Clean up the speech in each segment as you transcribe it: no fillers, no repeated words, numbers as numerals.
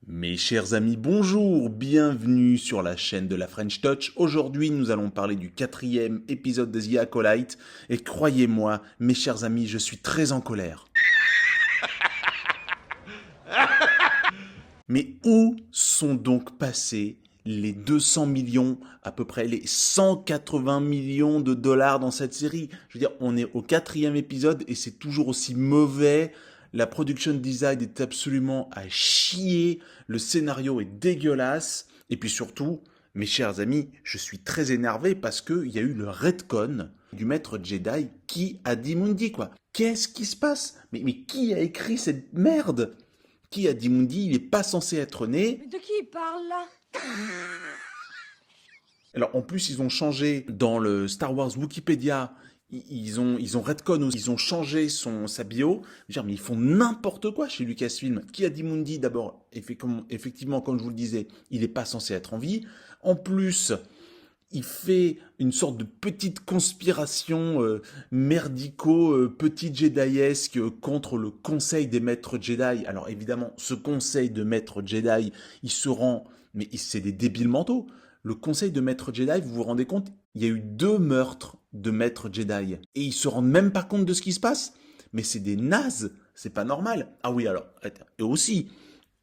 Mes chers amis, bonjour, bienvenue sur la chaîne de la French Touch. Aujourd'hui, nous allons parler du 4e épisode de The Acolyte. Et croyez-moi, mes chers amis, je suis très en colère. Mais où sont donc passés les 200 millions, à peu près les 180 millions de dollars dans cette série? Je veux dire, on est au 4e épisode et c'est toujours aussi mauvais. La production design est absolument à chier. Le scénario est dégueulasse. Et puis surtout, mes chers amis, je suis très énervé parce qu'il y a eu le retcon du maître Jedi qui a dit Mundi, quoi. Qu'est-ce qui se passe? Mais qui a écrit cette merde? Qui a dit Mundi, il n'est pas censé être né. Mais de qui il parle là? Alors en plus ils ont changé dans le Star Wars Wikipédia, ils ont retcon aussi, ils ont changé sa bio. Je veux dire, mais ils font n'importe quoi chez Lucasfilm. Qui a dit Mundi d'abord? Effectivement, comme je vous le disais, il n'est pas censé être en vie. En plus, il fait une sorte de petite conspiration petit Jediesque contre le Conseil des Maîtres Jedi. Alors évidemment, ce Conseil de Maîtres Jedi, il se rend, mais c'est des débiles mentaux. Le Conseil de Maîtres Jedi, vous vous rendez compte, il y a eu 2 meurtres de Maîtres Jedi. Et ils se rendent même pas compte de ce qui se passe. Mais c'est des nazes, c'est pas normal. Ah oui, alors, et aussi,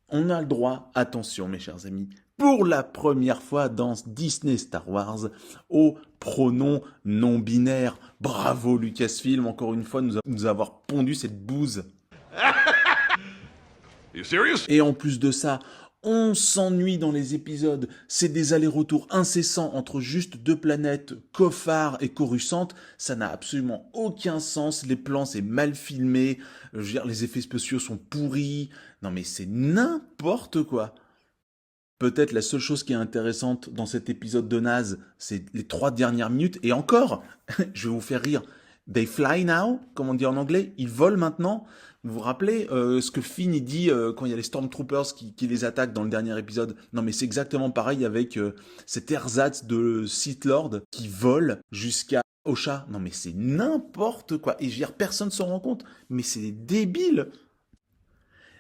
on a le droit, attention mes chers amis, pour la première fois dans Disney Star Wars, au pronom non binaire. Bravo Lucasfilm, encore une fois, nous avoir pondu cette bouse. You serious? Et en plus de ça, on s'ennuie dans les épisodes. C'est des allers-retours incessants entre juste 2 planètes, Koffar et Coruscant. Ça n'a absolument aucun sens. Les plans, c'est mal filmé. Je veux dire, les effets spéciaux sont pourris. Non mais c'est n'importe quoi. Peut-être la seule chose qui est intéressante dans cet épisode de naze, c'est les 3 dernières minutes. Et encore, je vais vous faire rire. They fly now, comme on dit en anglais. Ils volent maintenant. Vous vous rappelez ce que Finn il dit quand il y a les Stormtroopers qui les attaquent dans le dernier épisode? Non mais c'est exactement pareil avec cet ersatz de Sith Lord qui vole jusqu'à Osha. Non mais c'est n'importe quoi. Et je veux dire, personne ne s'en rend compte. Mais c'est débile.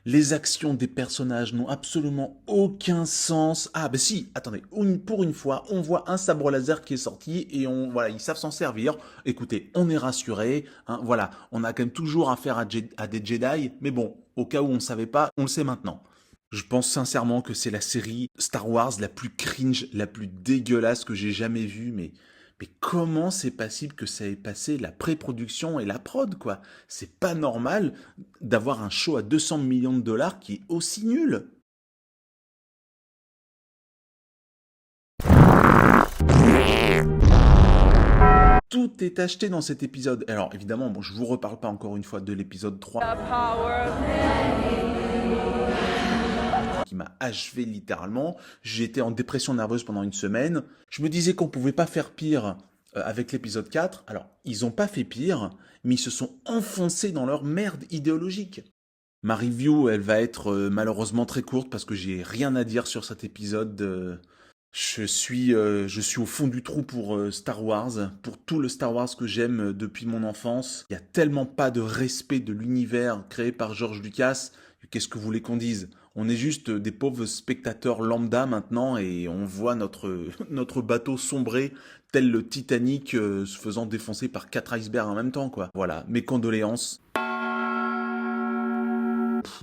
Les actions des personnages n'ont absolument aucun sens. Ah bah si, attendez, pour une fois, on voit un sabre laser qui est sorti et voilà, ils savent s'en servir. Écoutez, on est rassuré, hein, voilà, on a quand même toujours affaire à des Jedi, mais bon, au cas où on ne savait pas, on le sait maintenant. Je pense sincèrement que c'est la série Star Wars la plus cringe, la plus dégueulasse que j'ai jamais vue, mais comment c'est possible que ça ait passé la pré-production et la prod, quoi? C'est pas normal d'avoir un show à 200 millions de dollars qui est aussi nul. Tout est acheté dans cet épisode. Alors évidemment, bon, je vous reparle pas encore une fois de l'épisode 3 qui m'a achevé littéralement. J'étais en dépression nerveuse pendant une semaine. Je me disais qu'on pouvait pas faire pire avec l'épisode 4. Alors, ils ont pas fait pire, mais ils se sont enfoncés dans leur merde idéologique. Ma review, elle va être malheureusement très courte parce que j'ai rien à dire sur cet épisode. Je suis au fond du trou pour Star Wars, pour tout le Star Wars que j'aime depuis mon enfance. Il y a tellement pas de respect de l'univers créé par George Lucas. Qu'est-ce que vous voulez qu'on dise? On est juste des pauvres spectateurs lambda maintenant et on voit notre bateau sombrer tel le Titanic se faisant défoncer par 4 icebergs en même temps, quoi. Voilà, mes condoléances.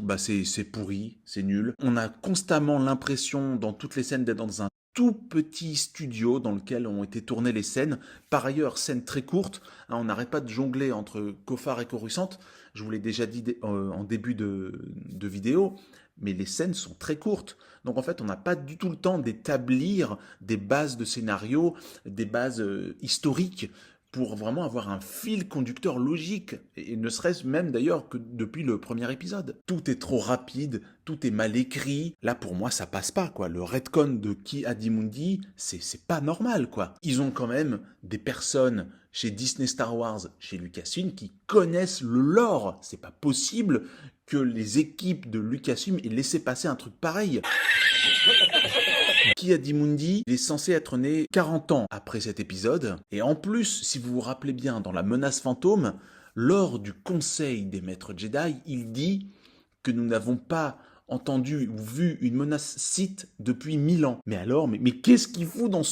Bah c'est pourri, c'est nul. On a constamment l'impression dans toutes les scènes d'être dans un tout petit studio dans lequel ont été tournées les scènes. Par ailleurs, scènes très courtes, hein, on n'arrête pas de jongler entre Koffar et Coruscant. Je vous l'ai déjà dit en début de vidéo, mais les scènes sont très courtes. Donc en fait, on n'a pas du tout le temps d'établir des bases de scénario, des bases historiques pour vraiment avoir un fil conducteur logique, et ne serait-ce même d'ailleurs que depuis le premier épisode. Tout est trop rapide, tout est mal écrit. Là, pour moi, ça passe pas, quoi. Le retcon de Ki Adimundi, c'est pas normal, quoi. Ils ont quand même des personnes chez Disney Star Wars, chez Lucasfilm, qui connaissent le lore. C'est pas possible que les équipes de Lucasfilm aient laissé passer un truc pareil. Ki Adimundi, il est censé être né 40 ans après cet épisode. Et en plus, si vous vous rappelez bien, dans la menace fantôme, lors du conseil des maîtres Jedi, il dit que nous n'avons pas entendu ou vu une menace Sith depuis 1000 ans. Mais alors, mais qu'est-ce qu'il fout dans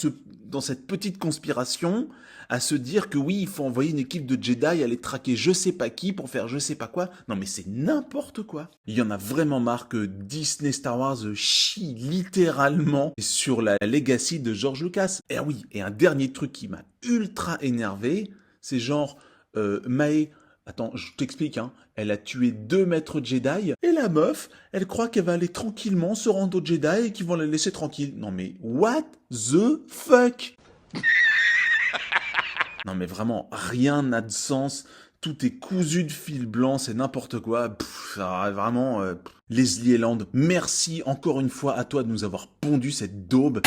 cette petite conspiration à se dire que oui, il faut envoyer une équipe de Jedi aller traquer je sais pas qui pour faire je sais pas quoi? Non mais c'est n'importe quoi. Il y en a vraiment marre que Disney Star Wars chie littéralement sur la legacy de George Lucas. Et ah oui, et un dernier truc qui m'a ultra énervé, c'est genre Mae, attends, je t'explique, hein. Elle a tué 2 maîtres Jedi, et la meuf, elle croit qu'elle va aller tranquillement se rendre aux Jedi et qu'ils vont la laisser tranquille. Non mais, what the fuck? Non mais vraiment, rien n'a de sens. Tout est cousu de fil blanc, c'est n'importe quoi. Vraiment, Leslie Eland, merci encore une fois à toi de nous avoir pondu cette daube.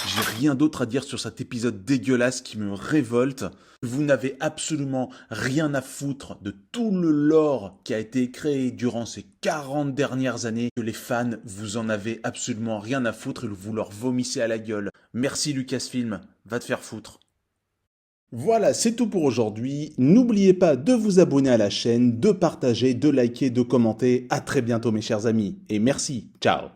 J'ai rien d'autre à dire sur cet épisode dégueulasse qui me révolte. Vous n'avez absolument rien à foutre de tout le lore qui a été créé durant ces 40 dernières années, que les fans, vous en avez absolument rien à foutre et vous leur vomissez à la gueule. Merci Lucasfilm, va te faire foutre. Voilà, c'est tout pour aujourd'hui. N'oubliez pas de vous abonner à la chaîne, de partager, de liker, de commenter. À très bientôt mes chers amis. Et merci. Ciao.